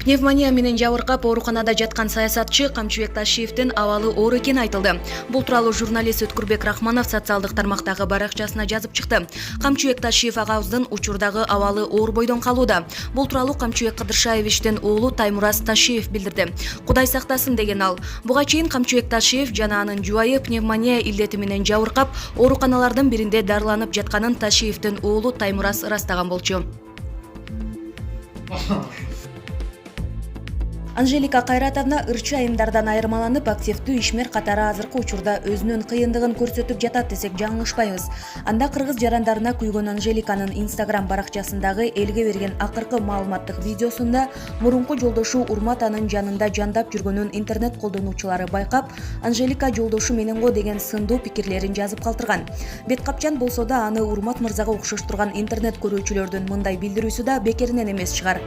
Пневмония менен жабыркап ооруканада жаткан саясатчы Камчыбек Ташиевдин абалы оор экени айтылды. Бул тууралуу журналист Өткүрбек Рахманов социалдык тармактагы баракчасына жазып чыкты. Камчыбек Ташиев агабыздын учурдагы абалы оор бойдон калууда. Бул тууралуу Камчыбек Кыдыршаевичтин уулу Таймураз Ташиев билдирди. Кудай сактасын деген ал. Буга чейин Камчыбек Ташиев жана анын жубайы пневмония илдети менен жабыркап, ооруканалардын биринде дарыланып жатканын Ташиевдин уулу Таймураз ырастаган болчу. Анжелика Кайратовна ырчы айымдардан айырмаланып, активдүү ишмер катары азыркы учурда өзүнүн кыйындыгын көрсөтүп жатат десек жаңылышпайбыз. Анда кыргыз жарандарына күйгөн Анжеликанын Instagram баракчасындагы элге берген акыркы маалыматтык видеосунда мурунку жолдошу Урмат анын жанында жандап жүргөнүн интернет колдонуучулары байкап, Анжелика жолдошу менен го деген сындуу пикирлерин жазып калтырган. Бет капчан болсо да аны Урмат мырзага окшоштурган интернет көрүүчүлөрдүн мындай билдирүүсү да бекеринен эмес чыгар.